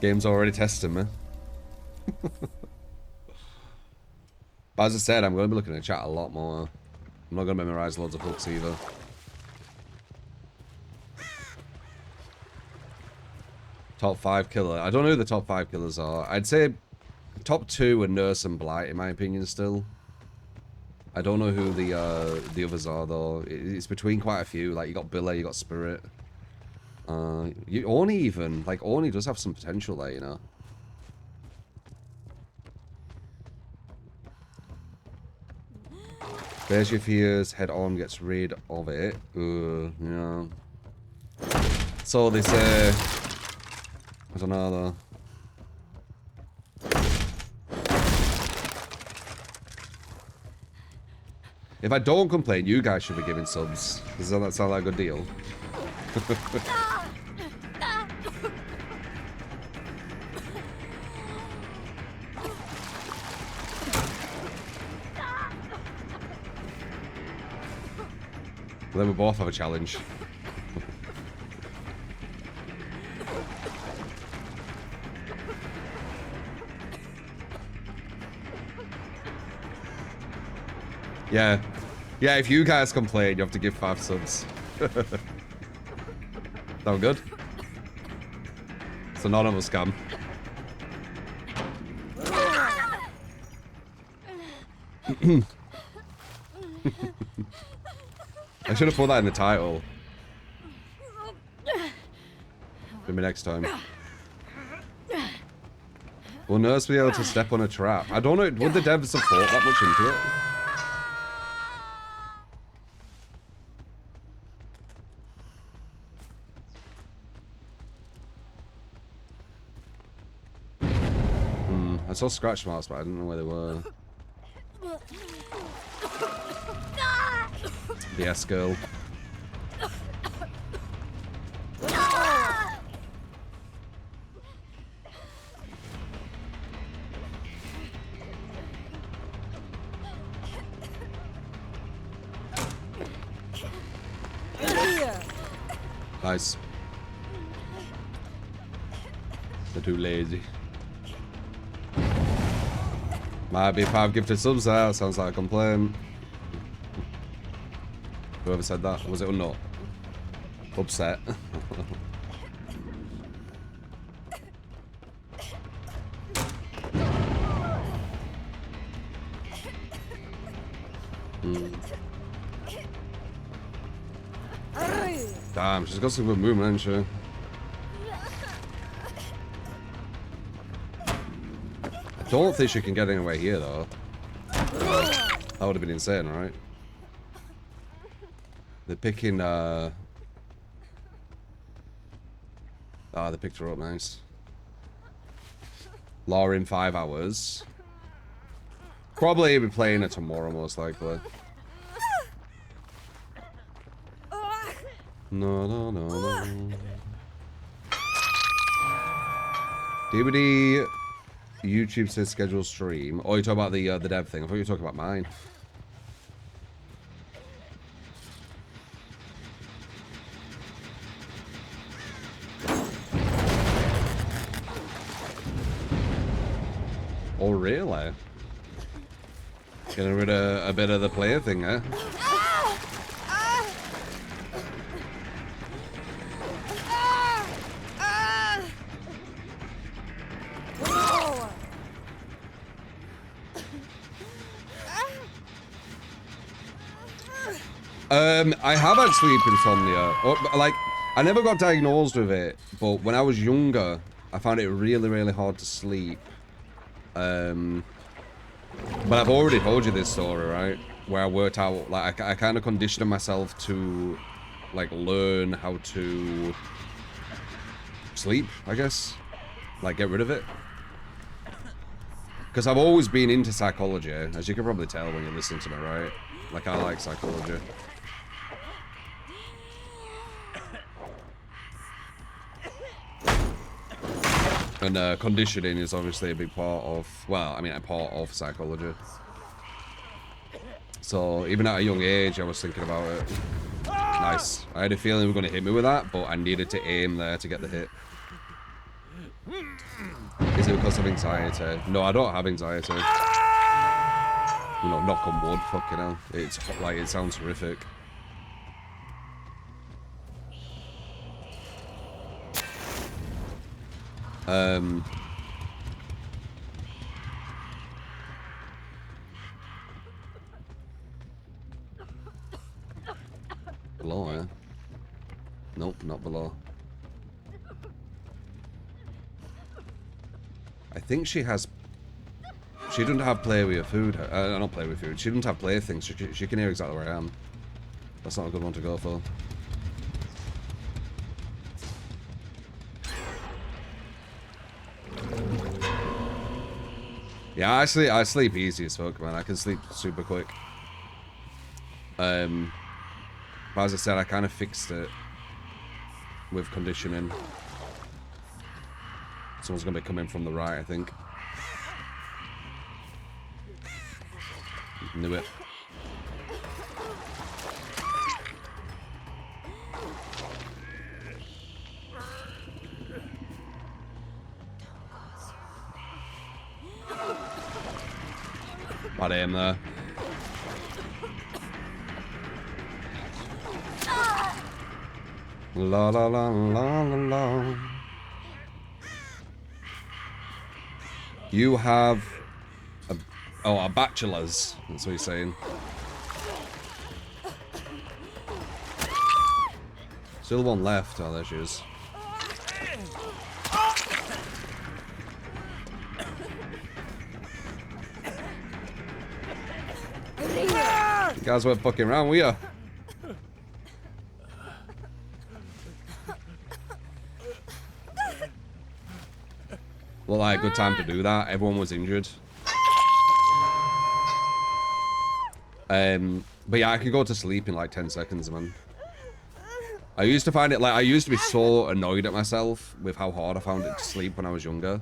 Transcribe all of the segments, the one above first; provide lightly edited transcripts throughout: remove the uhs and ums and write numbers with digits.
Game's already testing me. But as I said, I'm going to be looking at chat a lot more. I'm not going to memorize loads of hooks either. Top 5 killer. I don't know who the top 5 killers are. I'd say top 2 are Nurse and Blight, in my opinion, still. I don't know who the others are, though. It's between quite a few. Like, you got Billy, you got Spirit. Orny even. Like, Orny does have some potential there, you know. Bears your fears, head on, gets rid of it. Yeah. So they say... I don't know, though. If I don't complain, you guys should be giving subs. Does that sound like a good deal? Then we both have a challenge. Yeah. Yeah, if you guys complain, you have to give 5 subs. Sound good? So none of us can. I should have put that in the title. Maybe next time. Will Nurse be able to step on a trap? I don't know. Would the devs have thought that much into it? I saw scratch marks, but I didn't know where they were. The S-girl. Nice. They're too lazy. Might be 5 gifted subs there. Sounds like a complaint. Whoever said that. Was it or not? Upset. Damn, she's got some good movement, hasn't she? I don't think she can get anywhere here, though. That would have been insane, right? They're picking, Ah, they picked her up, nice. Laura in 5 hours. Probably be playing it tomorrow, most likely. No. DVD YouTube says schedule stream. Oh, you talking about the dev thing? I thought you were talking about mine. Oh, really? Getting rid of a bit of the player thing, eh? I have had sleep insomnia. Like, I never got diagnosed with it, but when I was younger, I found it really, really hard to sleep. But I've already told you this story, right? Where I worked out, like, I kind of conditioned myself to, like, learn how to sleep, I guess. Like, get rid of it. Because I've always been into psychology, as you can probably tell when you listen to me, right? Like, I like psychology. And conditioning is obviously a big part of, well, I mean, a part of psychology. So, even at a young age, I was thinking about it. Nice. I had a feeling they were going to hit me with that, but I needed to aim there to get the hit. Is it because of anxiety? No, I don't have anxiety. You know, knock on wood, fucking hell. It's like, it sounds horrific. Below, eh? Nope, not below. I think she has... She doesn't have play with your food. Not play with food. She doesn't have playthings. She can hear exactly where I am. That's not a good one to go for. Yeah, I sleep easy as fuck, man. I can sleep super quick. But as I said, I kind of fixed it with conditioning. Someone's gonna be coming from the right, I think. Knew it. Bad aim there. La la la la la la. You have a bachelor's. That's what he's saying. Still one left. Oh, there she is. You guys weren't fucking around, were you? Well, like, good time to do that. Everyone was injured. But yeah, I could go to sleep in like 10 seconds, man. I used to find it, like, I used to be so annoyed at myself with how hard I found it to sleep when I was younger.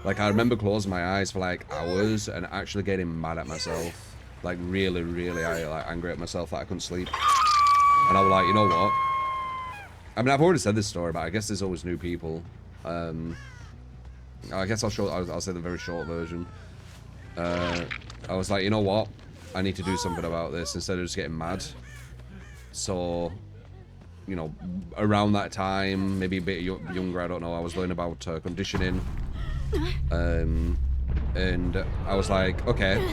Like, I remember closing my eyes for like hours and actually getting mad at myself. Like, really, really angry at myself that I couldn't sleep. And I was like, you know what? I mean, I've already said this story, but I guess there's always new people. I guess I'll say the very short version. I was like, you know what? I need to do something about this instead of just getting mad. So, you know, around that time, maybe a bit younger, I don't know, I was learning about conditioning. And I was like, okay,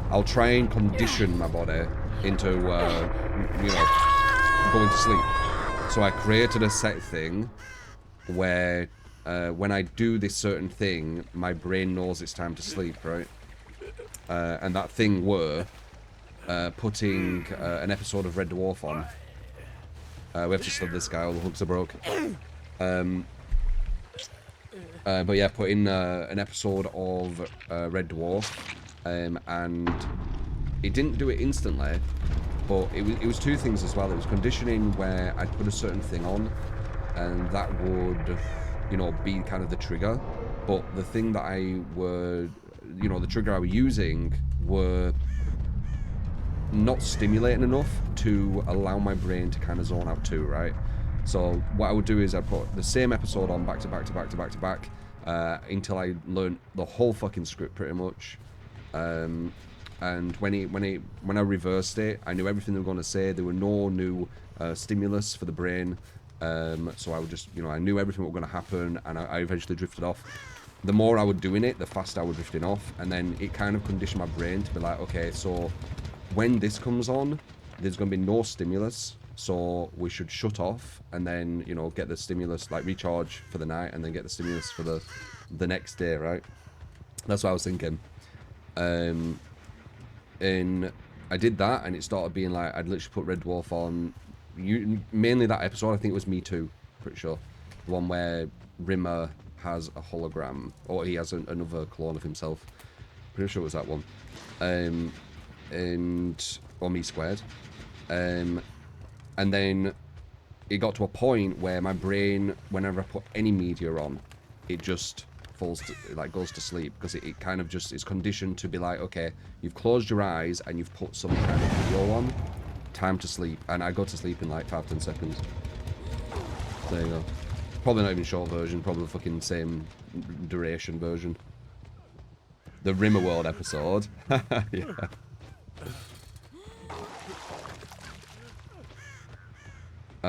I'll try and condition my body into, you know, going to sleep. So I created a set thing where when I do this certain thing, my brain knows it's time to sleep, right? And that thing were putting an episode of Red Dwarf on. We have to stop this guy, all the hooks are broke. But yeah, put in an episode of Red Dwarf, and it didn't do it instantly, but it was two things as well. It was conditioning where I'd put a certain thing on, and that would, you know, be kind of the trigger. But the thing that the trigger I was using were not stimulating enough to allow my brain to kind of zone out too, right? So what I would do is I'd put the same episode on back to back to back to back to back until I learned the whole fucking script pretty much. And when I reversed it, I knew everything they were going to say. There were no new stimulus for the brain. So I would just, you know, I knew everything what was going to happen, and I eventually drifted off. The more I was doing it, the faster I was drifting off, and then it kind of conditioned my brain to be like, okay, so when this comes on, there's going to be no stimulus, so we should shut off, and then, you know, get the stimulus, like recharge for the night, and then get the stimulus for the next day, right? That's what I was thinking. And I did that, and it started being like, I'd literally put Red Dwarf on, mainly that episode, I think it was Me Too, pretty sure. The one where Rimmer has a hologram, or he has another clone of himself. Pretty sure it was that one. Or Me Squared. And then it got to a point where my brain, whenever I put any media on, it just goes to sleep, because it kind of just is conditioned to be like, okay, you've closed your eyes and you've put some kind of video on, time to sleep. And I go to sleep in like 5-10 seconds. There you go. Probably not even short version, probably the fucking same duration version. The Rimmerworld episode. Yeah.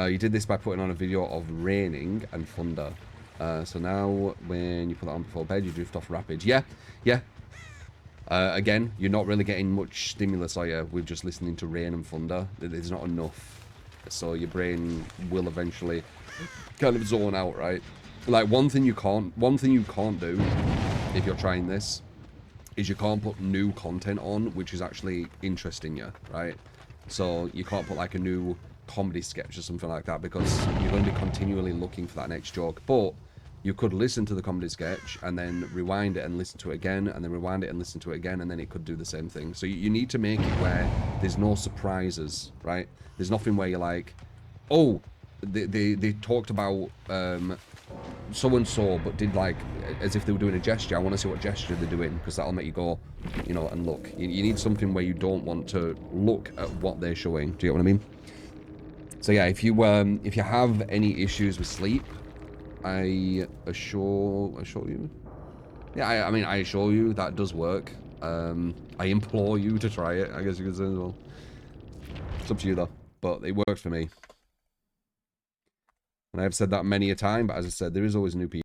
You did this by putting on a video of raining and thunder. So now, when you put that on before bed, you drift off rapid. Yeah, yeah. Again, you're not really getting much stimulus, are you, with just listening to rain and thunder. There's not enough. So your brain will eventually kind of zone out, right? Like, one thing you can't do if you're trying this is you can't put new content on which is actually interesting you, right? So you can't put like a new comedy sketch or something like that because you're going to be continually looking for that next joke. But you could listen to the comedy sketch and then rewind it and listen to it again, and then rewind it and listen to it again, and then it could do the same thing. So you need to make it where there's no surprises, right? There's nothing where you're like, oh, they talked about so-and-so, but did like, as if they were doing a gesture. I want to see what gesture they're doing, because that'll make you go, you know, and look. You need something where you don't want to look at what they're showing. Do you get what I mean? So yeah, if you have any issues with sleep, I assure you. Yeah, I mean, I assure you that does work. I implore you to try it, I guess you could say as well. It's up to you though, but it worked for me. And I've said that many a time, but as I said, there is always new people.